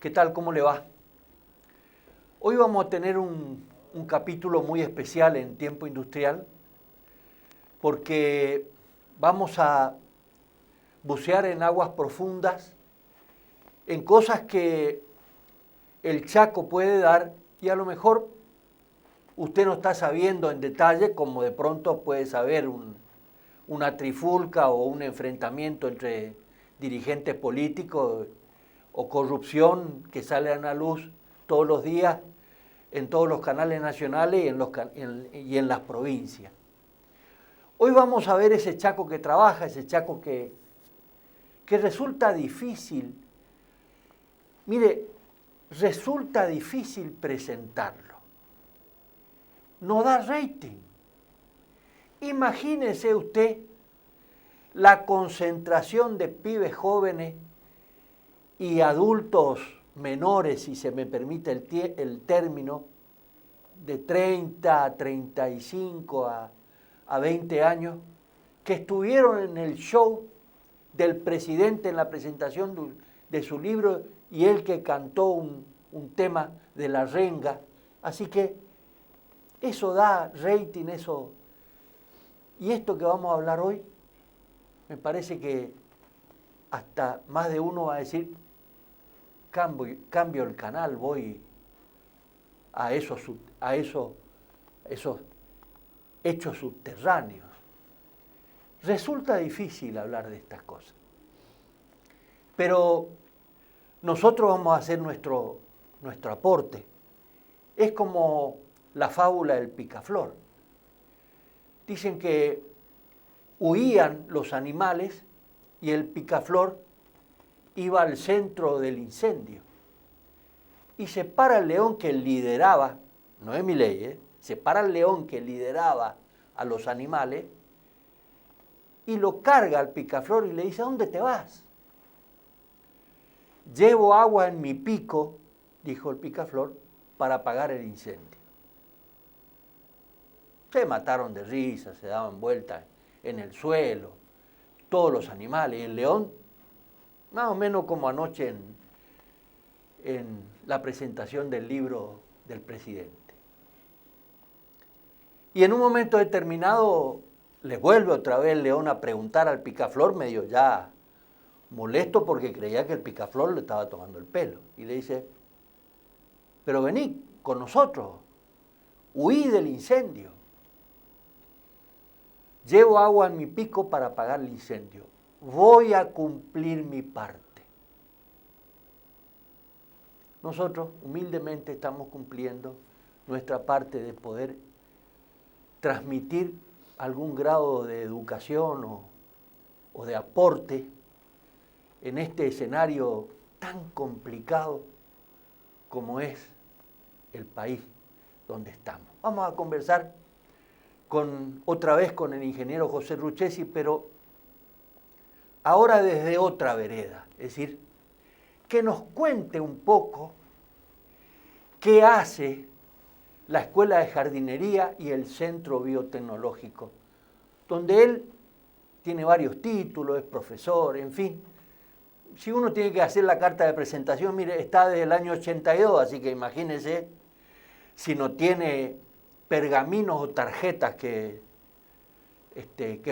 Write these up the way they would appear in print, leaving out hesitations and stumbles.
¿Qué tal? ¿Cómo le va? Hoy vamos a tener un capítulo muy especial en Tiempo Industrial porque vamos a bucear en aguas profundas, en cosas que el Chaco puede dar y a lo mejor usted no está sabiendo en detalle, como de pronto puede saber una trifulca o un enfrentamiento entre dirigentes políticos o corrupción que sale a la luz todos los días en todos los canales nacionales y en las provincias. Hoy vamos a ver ese Chaco que trabaja, ese Chaco que resulta difícil. Mire, resulta difícil presentarlo. No da rating. Imagínese usted la concentración de pibes jóvenes y adultos menores, si se me permite el término, de 30 a 35 a 20 años, que estuvieron en el show del presidente en la presentación de su libro y él que cantó un tema de la renga. Así que eso da rating, eso. Y esto que vamos a hablar hoy, me parece que hasta más de uno va a decir, cambio el canal, voy a esos hechos subterráneos. Resulta difícil hablar de estas cosas. Pero nosotros vamos a hacer nuestro aporte. Es como la fábula del picaflor. Dicen que huían los animales y el picaflor iba al centro del incendio. Y se para el león que lideraba, no es Milei, se para el león que lideraba a los animales y lo carga al picaflor y le dice, ¿a dónde te vas? Llevo agua en mi pico, dijo el picaflor, para apagar el incendio. Se mataron de risa, se daban vueltas en el suelo, todos los animales, y el león, más o menos como anoche en la presentación del libro del presidente. Y en un momento determinado le vuelve otra vez el león a preguntar al picaflor, medio ya molesto porque creía que el picaflor le estaba tomando el pelo. Y le dice, pero vení con nosotros, huí del incendio. Llevo agua en mi pico para apagar el incendio. Voy a cumplir mi parte. Nosotros humildemente estamos cumpliendo nuestra parte de poder transmitir algún grado de educación o de aporte en este escenario tan complicado como es el país donde estamos. Vamos a conversar otra vez con el ingeniero José Ruchesi, pero ahora desde otra vereda, es decir, que nos cuente un poco qué hace la Escuela de Jardinería y el Centro Biotecnológico, donde él tiene varios títulos, es profesor, en fin. Si uno tiene que hacer la carta de presentación, mire, está desde el año 82, así que imagínense si no tiene pergaminos o tarjetas que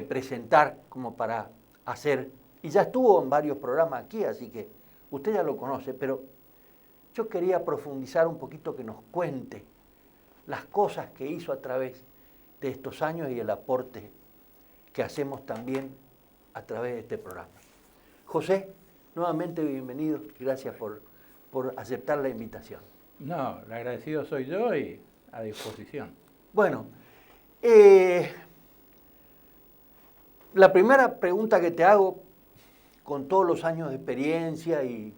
presentar como para hacer. Y ya estuvo en varios programas aquí, así que usted ya lo conoce, pero yo quería profundizar un poquito, que nos cuente las cosas que hizo a través de estos años y el aporte que hacemos también a través de este programa. José, nuevamente bienvenido y gracias por aceptar la invitación. No, el agradecido soy yo y a disposición. Bueno, la primera pregunta que te hago, con todos los años de experiencia y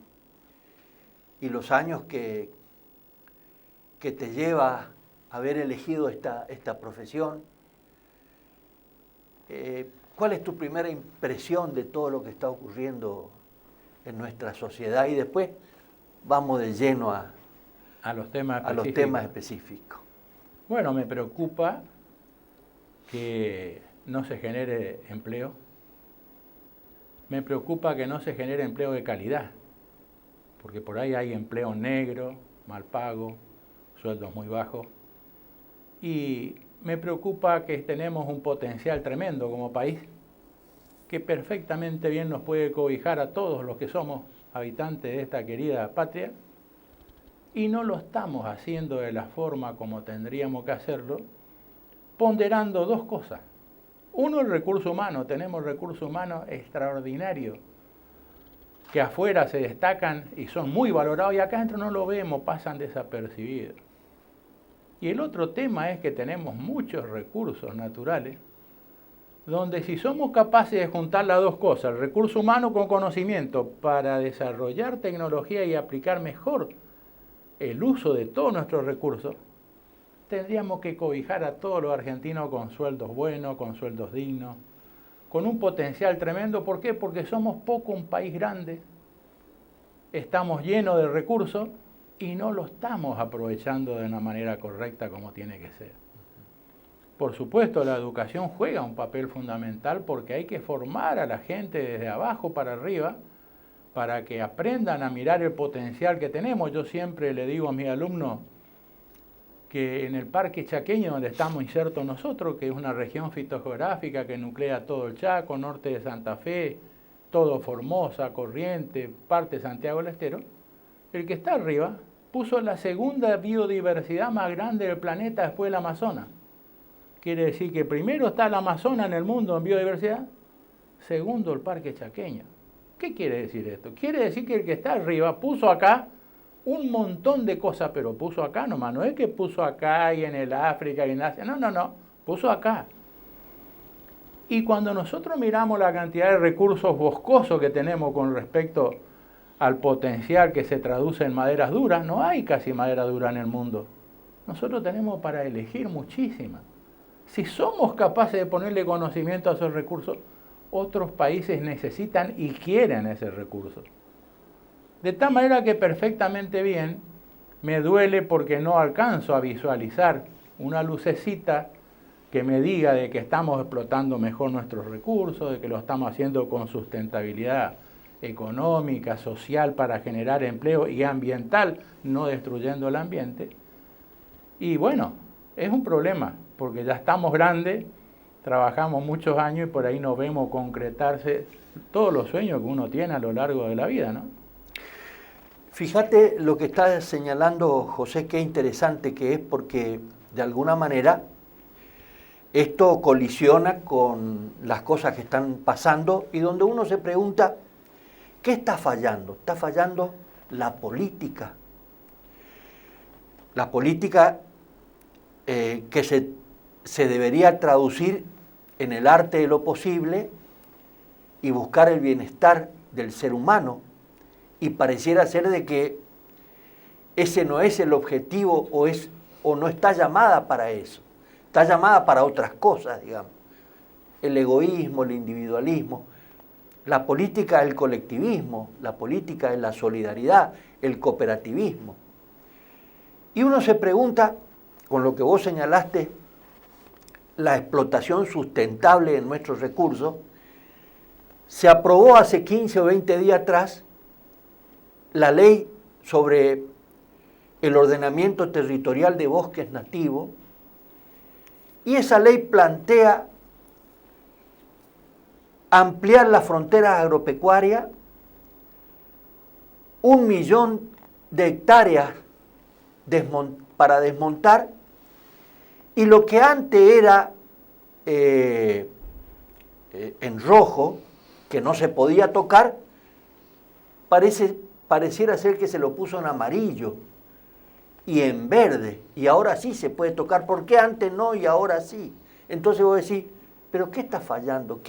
los años que te lleva a haber elegido esta profesión, ¿cuál es tu primera impresión de todo lo que está ocurriendo en nuestra sociedad? Y después vamos de lleno a los temas específicos. Bueno, me preocupa que no se genere empleo. Me preocupa que no se genere empleo de calidad, porque por ahí hay empleo negro, mal pago, sueldos muy bajos. Y me preocupa que tenemos un potencial tremendo como país, que perfectamente bien nos puede cobijar a todos los que somos habitantes de esta querida patria, y no lo estamos haciendo de la forma como tendríamos que hacerlo, ponderando dos cosas. Uno, el recurso humano. Tenemos recursos humanos extraordinarios, que afuera se destacan y son muy valorados, y acá adentro no lo vemos, pasan desapercibidos. Y el otro tema es que tenemos muchos recursos naturales, donde si somos capaces de juntar las dos cosas, el recurso humano con conocimiento, para desarrollar tecnología y aplicar mejor el uso de todos nuestros recursos, tendríamos que cobijar a todos los argentinos con sueldos buenos, con sueldos dignos, con un potencial tremendo. ¿Por qué? Porque somos poco un país grande, estamos llenos de recursos y no lo estamos aprovechando de una manera correcta como tiene que ser. Por supuesto, la educación juega un papel fundamental porque hay que formar a la gente desde abajo para arriba para que aprendan a mirar el potencial que tenemos. Yo siempre le digo a mis alumnos que en el Parque Chaqueño, donde estamos insertos nosotros, que es una región fitogeográfica que nuclea todo el Chaco, norte de Santa Fe, todo Formosa, Corrientes, parte de Santiago del Estero, el que está arriba puso la segunda biodiversidad más grande del planeta después del Amazonas. Quiere decir que primero está el Amazonas en el mundo en biodiversidad, segundo el Parque Chaqueño. ¿Qué quiere decir esto? Quiere decir que el que está arriba puso acá un montón de cosas, pero puso acá nomás, no es que puso acá y en el África y en Asia, no, puso acá. Y cuando nosotros miramos la cantidad de recursos boscosos que tenemos con respecto al potencial que se traduce en maderas duras, no hay casi madera dura en el mundo. Nosotros tenemos para elegir muchísimas. Si somos capaces de ponerle conocimiento a esos recursos, otros países necesitan y quieren ese recurso. De tal manera que perfectamente bien, me duele porque no alcanzo a visualizar una lucecita que me diga de que estamos explotando mejor nuestros recursos, de que lo estamos haciendo con sustentabilidad económica, social, para generar empleo, y ambiental, no destruyendo el ambiente. Y bueno, es un problema, porque ya estamos grandes, trabajamos muchos años y por ahí no vemos concretarse todos los sueños que uno tiene a lo largo de la vida, ¿no? Fíjate lo que está señalando José, qué interesante que es, porque de alguna manera esto colisiona con las cosas que están pasando y donde uno se pregunta, ¿qué está fallando? Está fallando la política. La política que se debería traducir en el arte de lo posible y buscar el bienestar del ser humano. Y pareciera ser de que ese no es el objetivo o no está llamada para eso. Está llamada para otras cosas, digamos. El egoísmo, el individualismo. La política es el colectivismo, la política es la solidaridad, el cooperativismo. Y uno se pregunta, con lo que vos señalaste, la explotación sustentable de nuestros recursos, se aprobó hace 15 o 20 días atrás la ley sobre el ordenamiento territorial de bosques nativos, y esa ley plantea ampliar las fronteras agropecuarias, 1 millón de hectáreas para desmontar, y lo que antes era en rojo, que no se podía tocar, pareciera ser que se lo puso en amarillo y en verde, y ahora sí se puede tocar. ¿Por qué antes no y ahora sí? Entonces vos decís, ¿pero qué está fallando?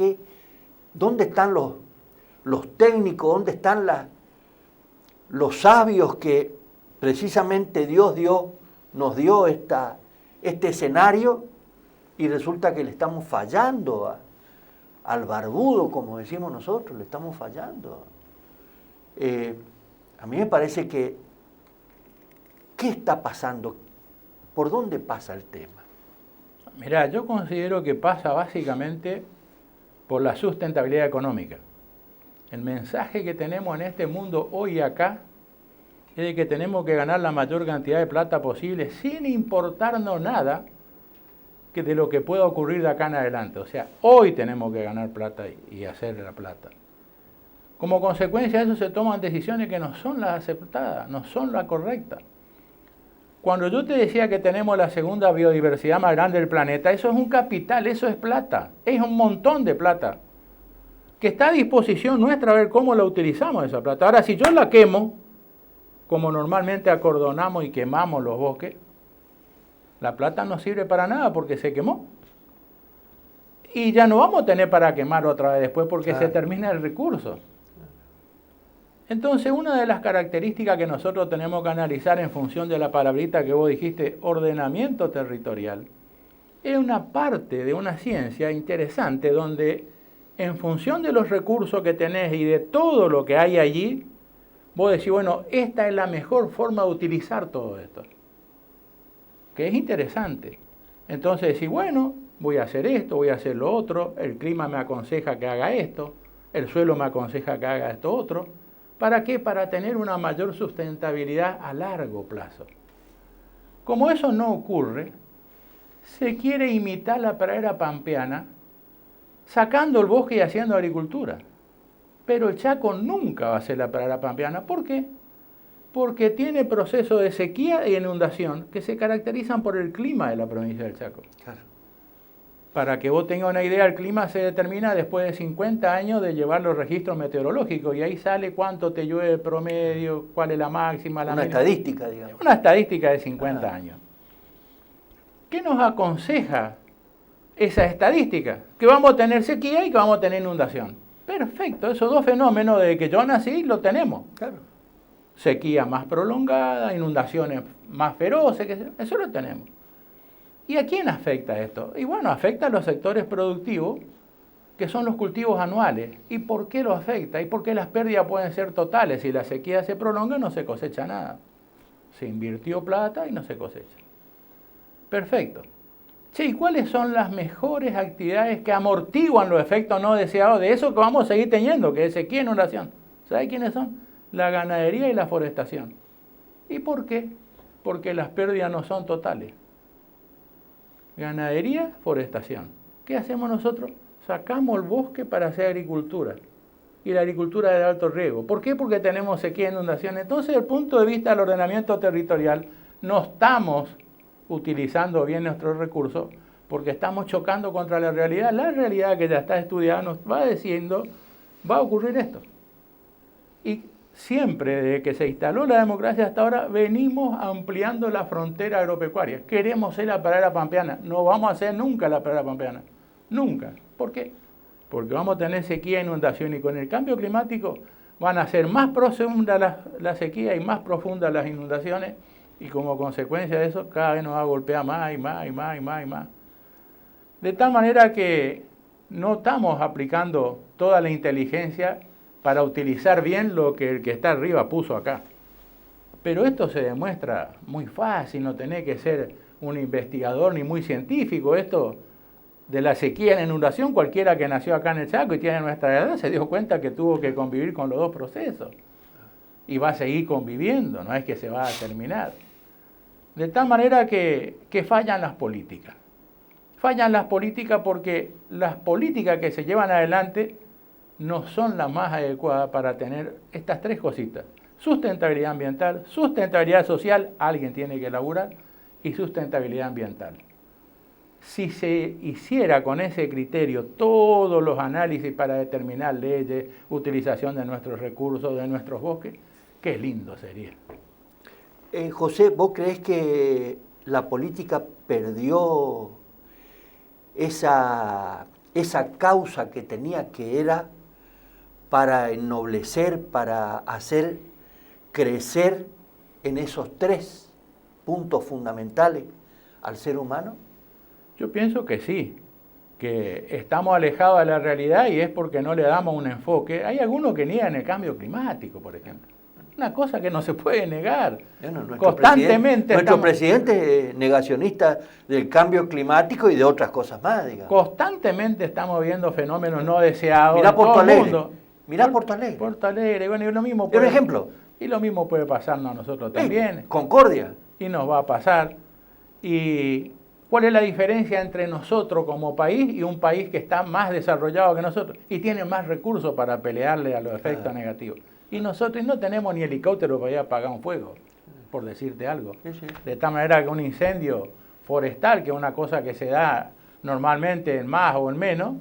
¿Dónde están los técnicos? ¿Dónde están los sabios que precisamente Dios nos dio este escenario, y resulta que le estamos fallando al barbudo, como decimos nosotros, le estamos fallando? A mí me parece que, ¿qué está pasando? ¿Por dónde pasa el tema? Mirá, yo considero que pasa básicamente por la sustentabilidad económica. El mensaje que tenemos en este mundo hoy acá es de que tenemos que ganar la mayor cantidad de plata posible sin importarnos nada que de lo que pueda ocurrir de acá en adelante. O sea, hoy tenemos que ganar plata y hacer la plata. Como consecuencia de eso se toman decisiones que no son las aceptadas, no son las correctas. Cuando yo te decía que tenemos la segunda biodiversidad más grande del planeta, eso es un capital, eso es plata, es un montón de plata, que está a disposición nuestra a ver cómo la utilizamos esa plata. Ahora, si yo la quemo, como normalmente acordonamos y quemamos los bosques, la plata no sirve para nada porque se quemó. Y ya no vamos a tener para quemar otra vez después porque se termina el recurso. Entonces, una de las características que nosotros tenemos que analizar en función de la palabrita que vos dijiste, ordenamiento territorial, es una parte de una ciencia interesante donde en función de los recursos que tenés y de todo lo que hay allí, vos decís, bueno, esta es la mejor forma de utilizar todo esto. Que es interesante. Entonces decís, bueno, voy a hacer esto, voy a hacer lo otro, el clima me aconseja que haga esto, el suelo me aconseja que haga esto otro. ¿Para qué? Para tener una mayor sustentabilidad a largo plazo. Como eso no ocurre, se quiere imitar la pradera pampeana sacando el bosque y haciendo agricultura. Pero el Chaco nunca va a ser la pradera pampeana. ¿Por qué? Porque tiene procesos de sequía e inundación que se caracterizan por el clima de la provincia del Chaco. Claro. Para que vos tengas una idea, el clima se determina después de 50 años de llevar los registros meteorológicos y ahí sale cuánto te llueve promedio, cuál es la máxima, la mínima. Una estadística, digamos. Una estadística de 50 años. ¿Qué nos aconseja esa estadística? Que vamos a tener sequía y que vamos a tener inundación. Perfecto, esos dos fenómenos desde que yo nací lo tenemos. Claro. Sequía más prolongada, inundaciones más feroces, eso lo tenemos. ¿Y a quién afecta esto? Y bueno, afecta a los sectores productivos, que son los cultivos anuales. ¿Y por qué lo afecta? ¿Y por qué las pérdidas pueden ser totales? Si la sequía se prolonga, no se cosecha nada. Se invirtió plata y no se cosecha. Perfecto. Che, ¿y cuáles son las mejores actividades que amortiguan los efectos no deseados de eso que vamos a seguir teniendo, que es sequía e inundación? ¿Sabe quiénes son? La ganadería y la forestación. ¿Y por qué? Porque las pérdidas no son totales. Ganadería, forestación. ¿Qué hacemos nosotros? Sacamos el bosque para hacer agricultura. Y la agricultura de alto riesgo. ¿Por qué? Porque tenemos sequía e inundación. Entonces, desde el punto de vista del ordenamiento territorial, no estamos utilizando bien nuestros recursos porque estamos chocando contra la realidad. La realidad que ya está estudiada nos va diciendo, va a ocurrir esto. Y siempre, desde que se instaló la democracia hasta ahora, venimos ampliando la frontera agropecuaria. Queremos ser la pradera pampeana. No vamos a ser nunca la pradera pampeana. Nunca. ¿Por qué? Porque vamos a tener sequía e inundación y con el cambio climático van a ser más profundas la sequía y más profundas las inundaciones y como consecuencia de eso cada vez nos va a golpear más y más y más y más y más. De tal manera que no estamos aplicando toda la inteligencia para utilizar bien lo que el que está arriba puso acá. Pero esto se demuestra muy fácil, no tenés que ser un investigador ni muy científico. Esto de la sequía y la inundación, cualquiera que nació acá en el Chaco y tiene nuestra edad se dio cuenta que tuvo que convivir con los dos procesos. Y va a seguir conviviendo, no es que se va a terminar. De tal manera que fallan las políticas. Fallan las políticas porque las políticas que se llevan adelante no son las más adecuadas para tener estas tres cositas. Sustentabilidad ambiental, sustentabilidad social, alguien tiene que laburar, y sustentabilidad ambiental. Si se hiciera con ese criterio todos los análisis para determinar leyes, utilización de nuestros recursos, de nuestros bosques, qué lindo sería. José, ¿vos creés que la política perdió esa causa que tenía, que era para ennoblecer, para hacer crecer en esos tres puntos fundamentales al ser humano? Yo pienso que sí, que estamos alejados de la realidad y es porque no le damos un enfoque. Hay algunos que niegan el cambio climático, por ejemplo. Una cosa que no se puede negar. Bueno, Constantemente nuestro presidente es negacionista del cambio climático y de otras cosas más, digamos. Constantemente estamos viendo fenómenos no deseados. Mirá en todo Porto el Alegre. mundo. Mirá Porto Alegre. Porto Alegre, bueno, y lo mismo. Por ejemplo, Y lo mismo puede pasarnos a nosotros también. Concordia. Y nos va a pasar. ¿Y cuál es la diferencia entre nosotros como país y un país que está más desarrollado que nosotros y tiene más recursos para pelearle a los efectos negativos? Y nosotros no tenemos ni helicóptero para ir a apagar un fuego, por decirte algo. Sí. De tal manera que un incendio forestal, que es una cosa que se da normalmente en más o en menos,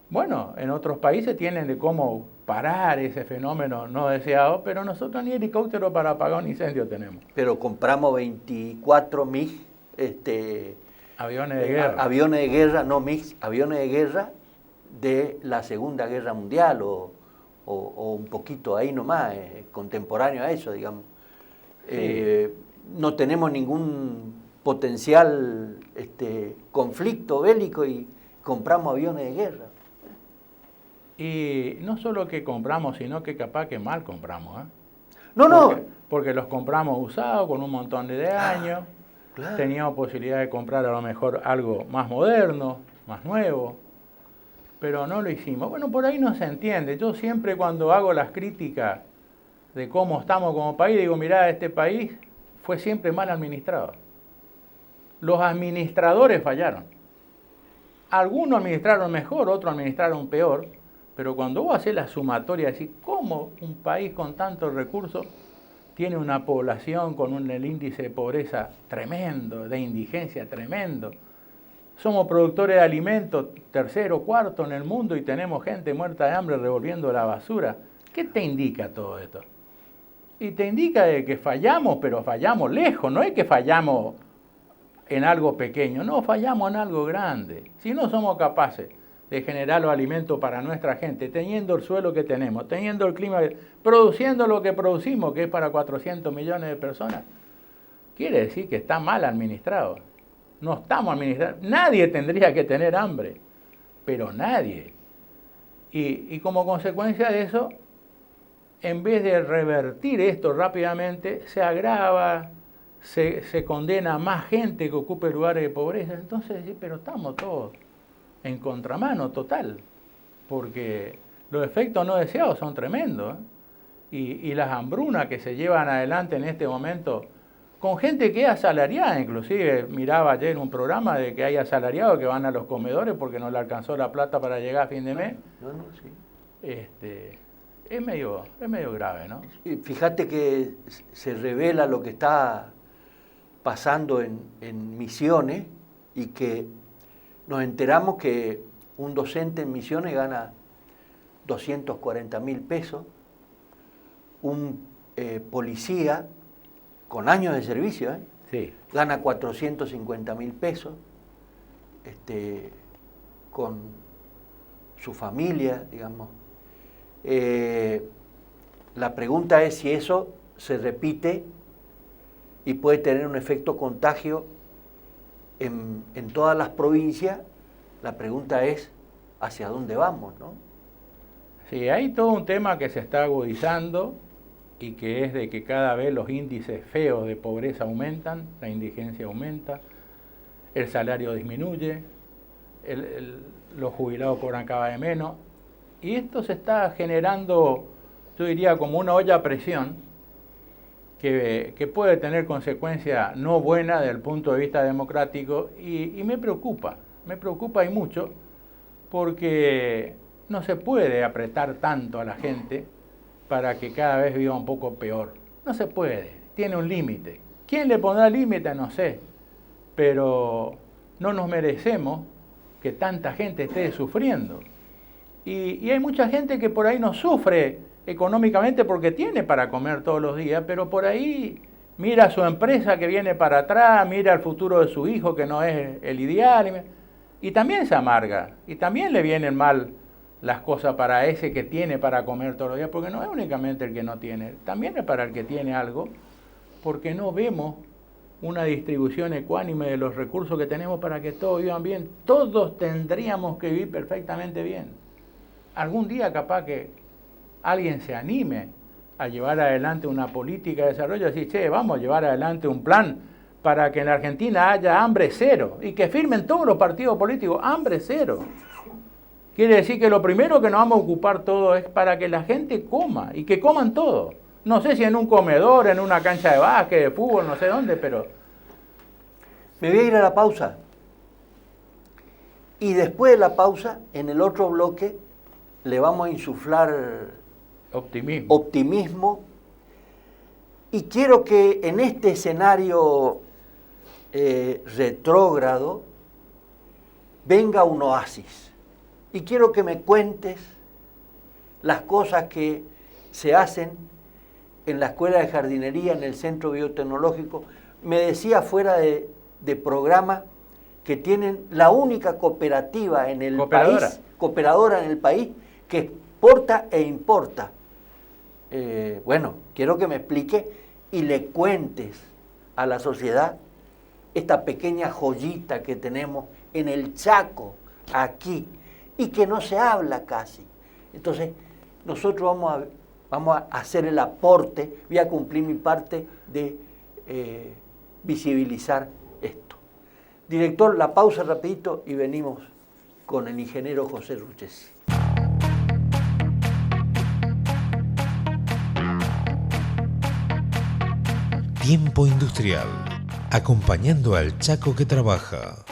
bueno, en otros países tienen de cómo parar ese fenómeno no deseado, pero nosotros ni helicóptero para apagar un incendio tenemos. Pero compramos 24 MiG, aviones de guerra. Aviones de guerra, no MiG, aviones de guerra de la Segunda Guerra Mundial o un poquito ahí nomás, contemporáneo a eso, digamos. Sí. No tenemos ningún potencial conflicto bélico y compramos aviones de guerra. Y no solo que compramos, sino que capaz que mal compramos. No. Porque los compramos usados con un montón de años. Claro. Teníamos posibilidad de comprar a lo mejor algo más moderno, más nuevo, pero no lo hicimos. Bueno, por ahí no se entiende. Yo siempre cuando hago las críticas de cómo estamos como país, digo, mirá, este país fue siempre mal administrado. Los administradores fallaron. Algunos administraron mejor, otros administraron peor, pero cuando vos haces la sumatoria, decís, ¿cómo un país con tantos recursos tiene una población con el índice de pobreza tremendo, de indigencia tremendo? Somos productores de alimentos, tercero, cuarto en el mundo y tenemos gente muerta de hambre revolviendo la basura. ¿Qué te indica todo esto? Y te indica de que fallamos, pero fallamos lejos, no es que fallamos en algo pequeño, no, fallamos en algo grande. Si no somos capaces de generar los alimentos para nuestra gente, teniendo el suelo que tenemos, teniendo el clima, produciendo lo que producimos, que es para 400 millones de personas, quiere decir que está mal administrado. No estamos administrados. Nadie tendría que tener hambre, pero nadie. Y como consecuencia de eso, en vez de revertir esto rápidamente, se agrava, se condena a más gente que ocupe lugares de pobreza. Entonces, sí, pero estamos todos en contramano total, porque los efectos no deseados son tremendos, ¿eh? Y las hambrunas que se llevan adelante en este momento, con gente que es asalariada, inclusive miraba ayer un programa de que hay asalariados que van a los comedores porque no le alcanzó la plata para llegar a fin de mes. Sí. Es medio grave, ¿no? Y fíjate que se revela lo que está pasando en Misiones y que nos enteramos que un docente en Misiones gana 240.000 pesos, un policía con años de servicio sí, gana 450.000 pesos, con su familia, digamos. La pregunta es si eso se repite y puede tener un efecto contagio en todas las provincias. La pregunta es hacia dónde vamos, ¿no? Sí, hay todo un tema que se está agudizando y que es de que cada vez los índices feos de pobreza aumentan, la indigencia aumenta, el salario disminuye, los jubilados cobran cada vez menos, y esto se está generando, yo diría, como una olla a presión que puede tener consecuencias no buenas desde el punto de vista democrático, y me preocupa y mucho, porque no se puede apretar tanto a la gente para que cada vez viva un poco peor. No se puede, tiene un límite. ¿Quién le pondrá límite? No sé, pero no nos merecemos que tanta gente esté sufriendo. Y hay mucha gente que por ahí no sufre económicamente porque tiene para comer todos los días, pero por ahí mira a su empresa que viene para atrás, mira el futuro de su hijo que no es el ideal, y también se amarga, y también le vienen mal las cosas para ese que tiene para comer todos los días, porque no es únicamente el que no tiene, también es para el que tiene algo, porque no vemos una distribución ecuánime de los recursos que tenemos para que todos vivan bien. Todos tendríamos que vivir perfectamente bien. Algún día capaz que alguien se anime a llevar adelante una política de desarrollo, decir, che, vamos a llevar adelante un plan para que en la Argentina haya hambre cero y que firmen todos los partidos políticos, hambre cero. Quiere decir que lo primero que nos vamos a ocupar todo es para que la gente coma y que coman todo. No sé si en un comedor, en una cancha de básquet, de fútbol, no sé dónde, pero... Me voy a ir a la pausa. Y después de la pausa, en el otro bloque, le vamos a insuflar optimismo. Y quiero que en este escenario retrógrado venga un oasis. Y quiero que me cuentes las cosas que se hacen en la Escuela de Jardinería, en el Centro Biotecnológico. Me decía fuera de programa que tienen la única cooperativa en el país, cooperadora en el país, que exporta e importa. Bueno, quiero que me explique y le cuentes a la sociedad esta pequeña joyita que tenemos en el Chaco, aquí, y que no se habla casi. Entonces, nosotros vamos a hacer el aporte, voy a cumplir mi parte de visibilizar esto. Director, la pausa rapidito y venimos con el ingeniero José Ruchesi. Tiempo Industrial, acompañando al Chaco que trabaja.